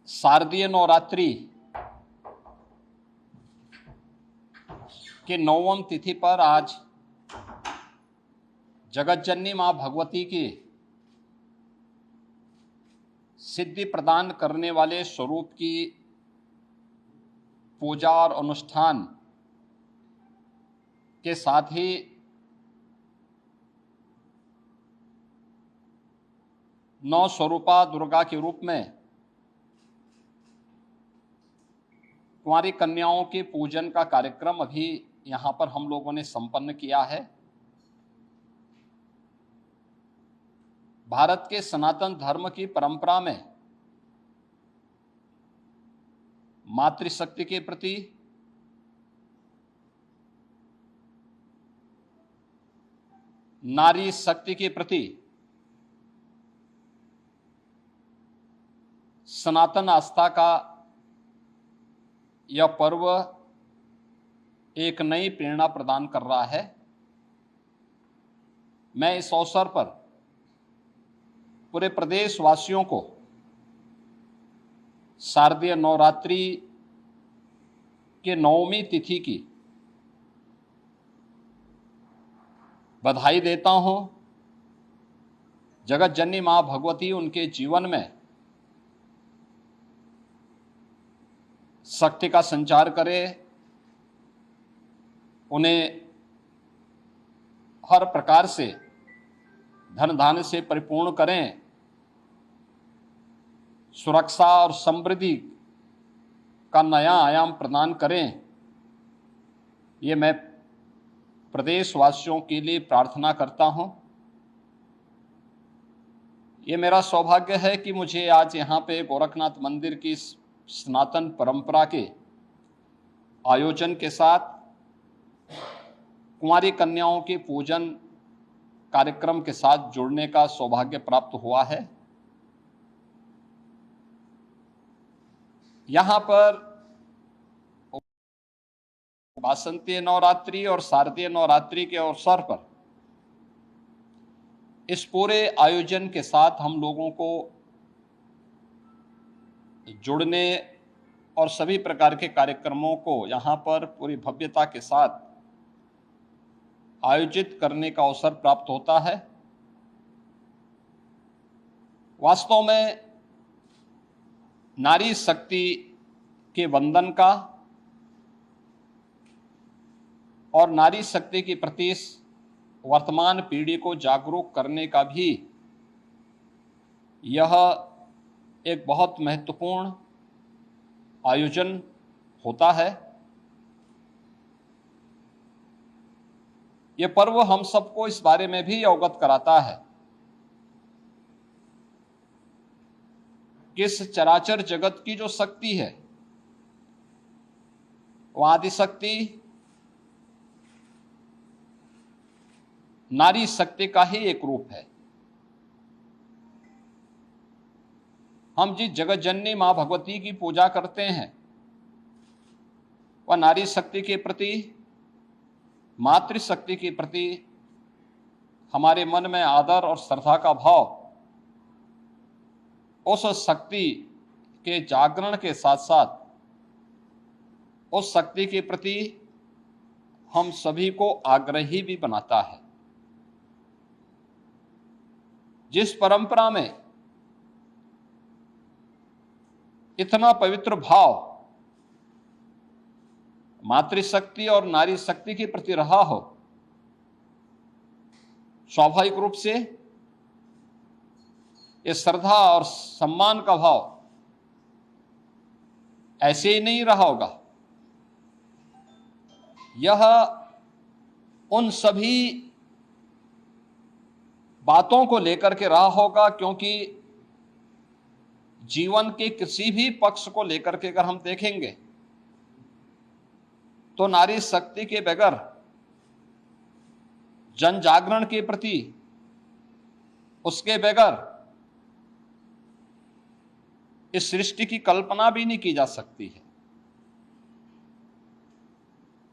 शारदीय नवरात्रि के 9वीं तिथि पर आज जगत जननी मां भगवती की सिद्धि प्रदान करने वाले स्वरूप की पूजा और अनुष्ठान के साथ ही नौ स्वरूपा दुर्गा के रूप में कुंवारी कन्याओं के पूजन का कार्यक्रम अभी यहाँ पर हम लोगों ने संपन्न किया है। भारत के सनातन धर्म की परंपरा में मातृशक्ति के प्रति, नारी शक्ति के प्रति सनातन आस्था का यह पर्व एक नई प्रेरणा प्रदान कर रहा है। मैं इस अवसर पर पूरे प्रदेशवासियों को शारदीय नवरात्रि के 9वीं तिथि की बधाई देता हूं। जगत जननी मां भगवती उनके जीवन में शक्ति का संचार करे, उन्हें हर प्रकार से धन धान्य से परिपूर्ण करें, सुरक्षा और समृद्धि का नया आयाम प्रदान करें। ये मैं प्रदेशवासियों के लिए प्रार्थना करता हूं। ये मेरा सौभाग्य है कि मुझे आज यहाँ पे गोरखनाथ मंदिर की सनातन परंपरा के आयोजन के साथ कुंवारी कन्याओं के पूजन कार्यक्रम के साथ जुड़ने का सौभाग्य प्राप्त हुआ है। यहाँ पर वासंती नवरात्रि और शारदीय नवरात्रि के अवसर पर इस पूरे आयोजन के साथ हम लोगों को जुड़ने और सभी प्रकार के कार्यक्रमों को यहाँ पर पूरी भव्यता के साथ आयोजित करने का अवसर प्राप्त होता है। वास्तव में नारी शक्ति के वंदन का और नारी शक्ति के प्रति वर्तमान पीढ़ी को जागरूक करने का भी यह एक बहुत महत्वपूर्ण आयोजन होता है। यह पर्व हम सबको इस बारे में भी अवगत कराता है कि इस चराचर जगत की जो शक्ति है वह आदिशक्ति नारी शक्ति का ही एक रूप है। हम जिस जगत जननी मां भगवती की पूजा करते हैं वह नारी शक्ति के प्रति, मातृशक्ति के प्रति हमारे मन में आदर और श्रद्धा का भाव उस शक्ति के जागरण के साथ साथ उस शक्ति के प्रति हम सभी को आग्रही भी बनाता है। जिस परंपरा में इतना पवित्र भाव मातृशक्ति और नारी शक्ति के प्रति रहा हो, स्वाभाविक रूप से ये श्रद्धा और सम्मान का भाव ऐसे ही नहीं रहा होगा। यह उन सभी बातों को लेकर के रहा होगा, क्योंकि जीवन के किसी भी पक्ष को लेकर के अगर हम देखेंगे तो नारी शक्ति के बगैर जन जागरण के प्रति, उसके बगैर इस सृष्टि की कल्पना भी नहीं की जा सकती है।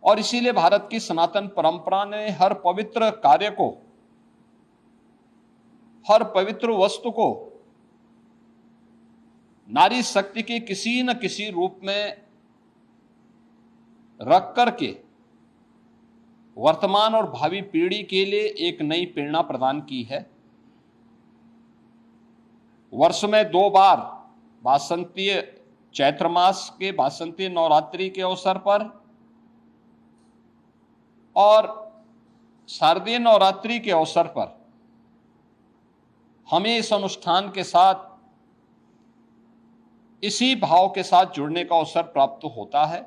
और इसीलिए भारत की सनातन परंपरा ने हर पवित्र कार्य को, हर पवित्र वस्तु को नारी शक्ति के किसी न किसी रूप में रख करके वर्तमान और भावी पीढ़ी के लिए एक नई प्रेरणा प्रदान की है। वर्ष में 2 बार वासंतीय चैत्र मास के वासंतीय नवरात्रि के अवसर पर और शारदीय नवरात्रि के अवसर पर हमें इस अनुष्ठान के साथ इसी भाव के साथ जुड़ने का अवसर प्राप्त होता है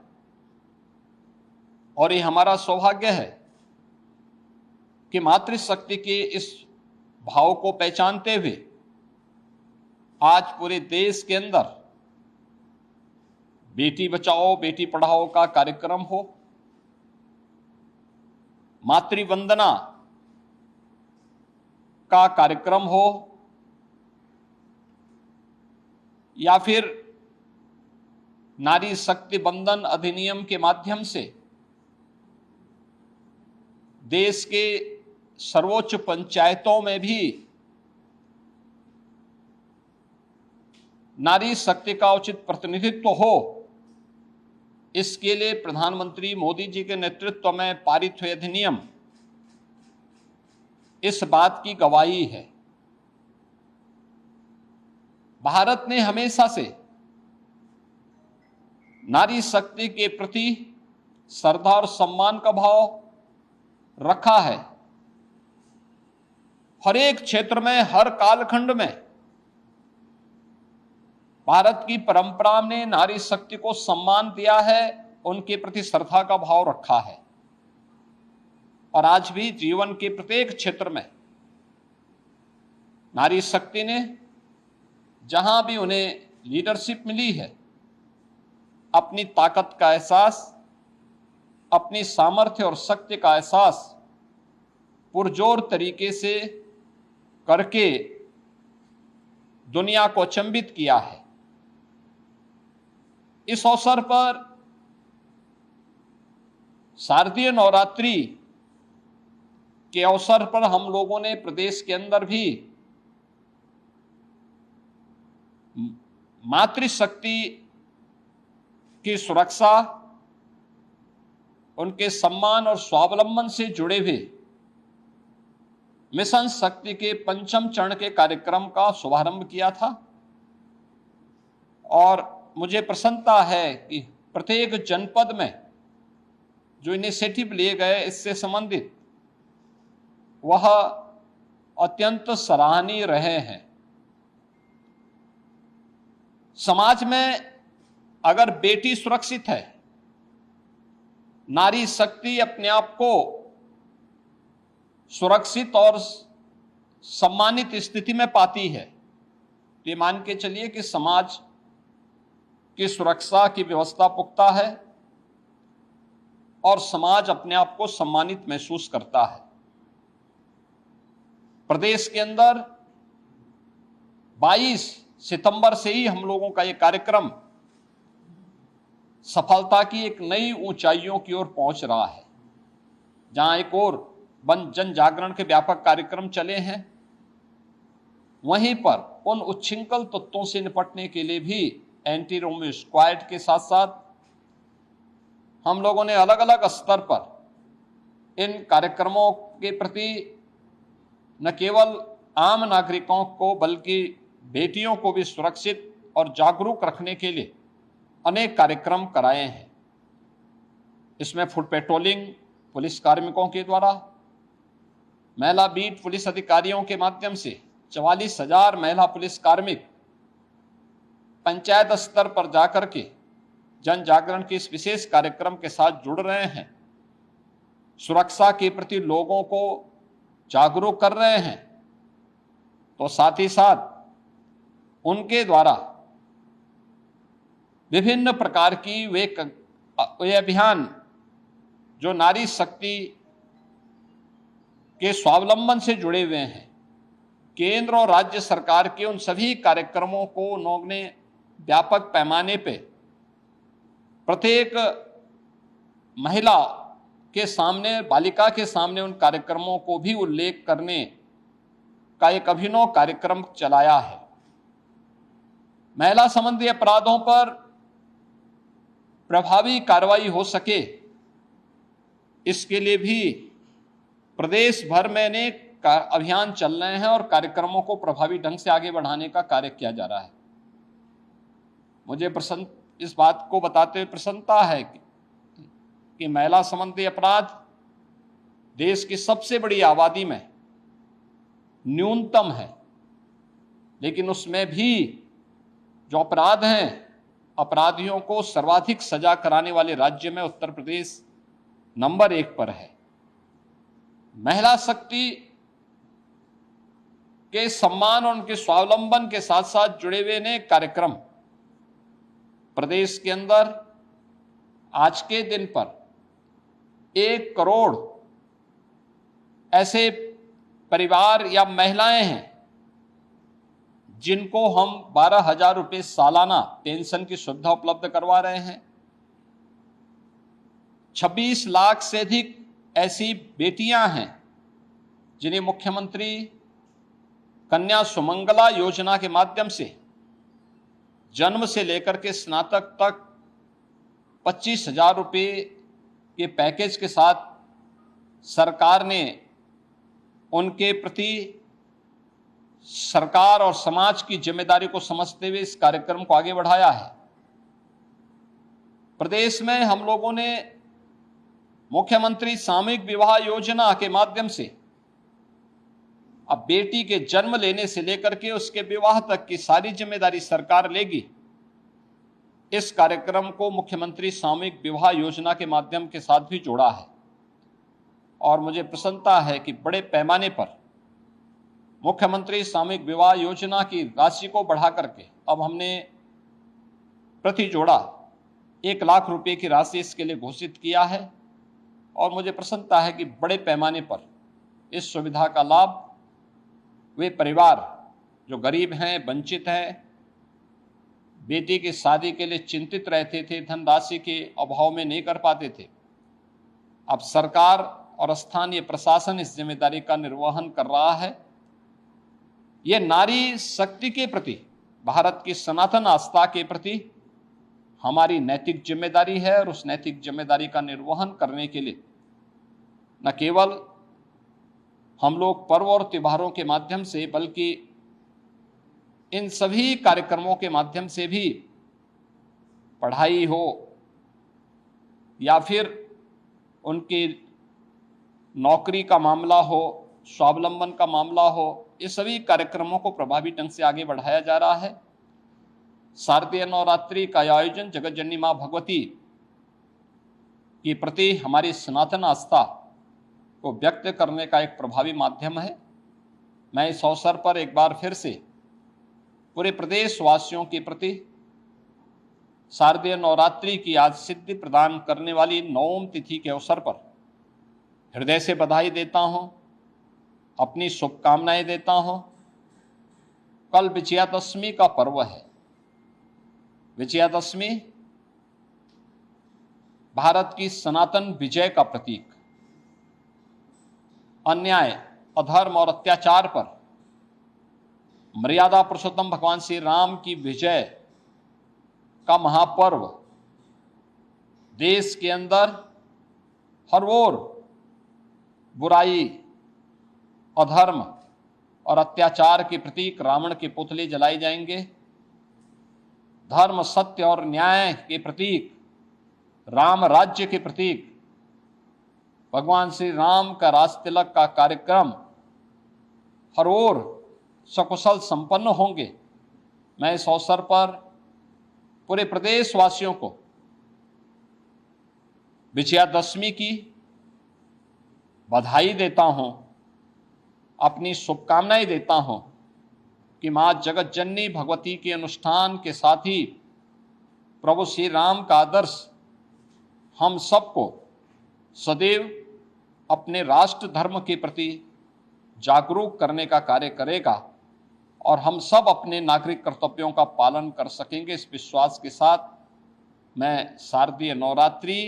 और ये हमारा सौभाग्य है कि मातृशक्ति के इस भाव को पहचानते हुए आज पूरे देश के अंदर बेटी बचाओ बेटी पढ़ाओ का कार्यक्रम हो, मातृवंदना का कार्यक्रम हो या फिर नारी शक्ति बंधन अधिनियम के माध्यम से देश के सर्वोच्च पंचायतों में भी नारी शक्ति का उचित प्रतिनिधित्व हो, इसके लिए प्रधानमंत्री मोदी जी के नेतृत्व में पारित हुए अधिनियम इस बात की गवाही है। भारत ने हमेशा से नारी शक्ति के प्रति श्रद्धा और सम्मान का भाव रखा है। हर एक क्षेत्र में, हर कालखंड में भारत की परंपरा ने नारी शक्ति को सम्मान दिया है, उनके प्रति श्रद्धा का भाव रखा है और आज भी जीवन के प्रत्येक क्षेत्र में नारी शक्ति ने जहां भी उन्हें लीडरशिप मिली है, अपनी ताकत का एहसास, अपनी सामर्थ्य और शक्ति का एहसास पुरजोर तरीके से करके दुनिया को अचंभित किया है। इस अवसर पर शारदीय नवरात्रि के अवसर पर हम लोगों ने प्रदेश के अंदर भी मातृशक्ति की सुरक्षा, उनके सम्मान और स्वावलंबन से जुड़े हुए मिशन शक्ति के 5वें चरण के कार्यक्रम का शुभारंभ किया था और मुझे प्रसन्नता है कि प्रत्येक जनपद में जो इनिशिएटिव लिए गए इससे संबंधित वह अत्यंत सराहनीय रहे हैं। समाज में अगर बेटी सुरक्षित है, नारी शक्ति अपने आप को सुरक्षित और सम्मानित स्थिति में पाती है, तो ये मान के चलिए कि समाज की सुरक्षा की व्यवस्था पुख्ता है और समाज अपने आप को सम्मानित महसूस करता है। प्रदेश के अंदर 22 सितंबर से ही हम लोगों का ये कार्यक्रम सफलता की एक नई ऊंचाइयों की ओर पहुंच रहा है। जहां एक और जन जागरण के व्यापक कार्यक्रम चले हैं, वहीं पर उन उच्छृंखल तत्वों से निपटने के लिए भी एंटी रोमियो स्क्वाड के साथ साथ हम लोगों ने अलग अलग स्तर पर इन कार्यक्रमों के प्रति न केवल आम नागरिकों को बल्कि बेटियों को भी सुरक्षित और जागरूक रखने के लिए अनेक कार्यक्रम कराए हैं। इसमें फुट पेट्रोलिंग पुलिस कार्मिकों के द्वारा, महिला बीट पुलिस अधिकारियों के माध्यम से 44,000 महिला पुलिस कार्मिक पंचायत स्तर पर जाकर के जन जागरण के इस विशेष कार्यक्रम के साथ जुड़ रहे हैं, सुरक्षा के प्रति लोगों को जागरूक कर रहे हैं। तो साथ ही साथ उनके द्वारा विभिन्न प्रकार की वे अभियान जो नारी शक्ति के स्वावलंबन से जुड़े हुए हैं, केंद्र और राज्य सरकार के उन सभी कार्यक्रमों को उन्होंने व्यापक पैमाने पे प्रत्येक महिला के सामने, बालिका के सामने उन कार्यक्रमों को भी उल्लेख करने का एक अभिनव कार्यक्रम चलाया है। महिला संबंधी अपराधों पर प्रभावी कार्रवाई हो सके, इसके लिए भी प्रदेश भर में अनेक अभियान चल रहे हैं और कार्यक्रमों को प्रभावी ढंग से आगे बढ़ाने का कार्य किया जा रहा है। मुझे इस बात को बताते हुए प्रसन्नता है कि महिला संबंधी अपराध देश की सबसे बड़ी आबादी में न्यूनतम है, लेकिन उसमें भी जो अपराध हैं, अपराधियों को सर्वाधिक सजा कराने वाले राज्य में उत्तर प्रदेश नंबर 1 पर है। महिला शक्ति के सम्मान और उनके स्वावलंबन के साथ साथ जुड़े हुए अनेक कार्यक्रम प्रदेश के अंदर आज के दिन पर 1 करोड़ ऐसे परिवार या महिलाएं हैं जिनको हम 12,000 रुपये सालाना पेंशन की सुविधा उपलब्ध करवा रहे हैं। 26 लाख से अधिक ऐसी बेटियां हैं जिन्हें मुख्यमंत्री कन्या सुमंगला योजना के माध्यम से जन्म से लेकर के स्नातक तक 25,000 रुपये के पैकेज के साथ सरकार ने उनके प्रति सरकार और समाज की जिम्मेदारी को समझते हुए इस कार्यक्रम को आगे बढ़ाया है। प्रदेश में हम लोगों ने मुख्यमंत्री सामूहिक विवाह योजना के माध्यम से अब बेटी के जन्म लेने से लेकर के उसके विवाह तक की सारी जिम्मेदारी सरकार लेगी। इस कार्यक्रम को मुख्यमंत्री सामूहिक विवाह योजना के माध्यम के साथ भी जोड़ा है और मुझे प्रसन्नता है कि बड़े पैमाने पर मुख्यमंत्री सामूहिक विवाह योजना की राशि को बढ़ा करके अब हमने प्रति जोड़ा 1 लाख रुपए की राशि इसके लिए घोषित किया है और मुझे प्रसन्नता है कि बड़े पैमाने पर इस सुविधा का लाभ वे परिवार जो गरीब हैं, वंचित हैं, बेटी की शादी के लिए चिंतित रहते थे, धनराशि के अभाव में नहीं कर पाते थे, अब सरकार और स्थानीय प्रशासन इस जिम्मेदारी का निर्वहन कर रहा है। ये नारी शक्ति के प्रति, भारत की सनातन आस्था के प्रति हमारी नैतिक जिम्मेदारी है और उस नैतिक जिम्मेदारी का निर्वहन करने के लिए न केवल हम लोग पर्व और त्योहारों के माध्यम से बल्कि इन सभी कार्यक्रमों के माध्यम से भी पढ़ाई हो या फिर उनकी नौकरी का मामला हो, स्वावलंबन का मामला हो, ये सभी कार्यक्रमों को प्रभावी ढंग से आगे बढ़ाया जा रहा है। शारदीय नवरात्रि का आयोजन जगत जननी मां भगवती के प्रति हमारी सनातन आस्था को व्यक्त करने का एक प्रभावी माध्यम है। मैं इस अवसर पर एक बार फिर से पूरे प्रदेश वासियों के प्रति शारदीय नवरात्रि की आज सिद्धि प्रदान करने वाली 9वीं तिथि के अवसर पर हृदय से बधाई देता हूं, अपनी शुभकामनाएं देता हूं। कल विजयादशमी का पर्व है। विजयादशमी भारत की सनातन विजय का प्रतीक, अन्याय, अधर्म और अत्याचार पर मर्यादा पुरुषोत्तम भगवान श्री राम की विजय का महापर्व देश के अंदर हर ओर बुराई, अधर्म और अत्याचार के प्रतीक रावण के पुतले जलाए जाएंगे। धर्म, सत्य और न्याय के प्रतीक, राम राज्य के प्रतीक भगवान श्री राम का राज तिलक का कार्यक्रम हर ओर सकुशल संपन्न होंगे। मैं इस अवसर पर पूरे प्रदेश वासियों को विजयादशमी की बधाई देता हूं, अपनी शुभकामनाएं देता हूं कि मां जगत जननी भगवती के अनुष्ठान के साथ ही प्रभु श्री राम का आदर्श हम सबको सदैव अपने राष्ट्र धर्म के प्रति जागरूक करने का कार्य करेगा और हम सब अपने नागरिक कर्तव्यों का पालन कर सकेंगे। इस विश्वास के साथ मैं शारदीय नवरात्रि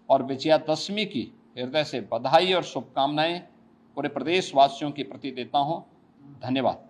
और विजयादशमी की हृदय से बधाई और शुभकामनाएं पूरे प्रदेश वासियों के प्रति देता हूं। धन्यवाद।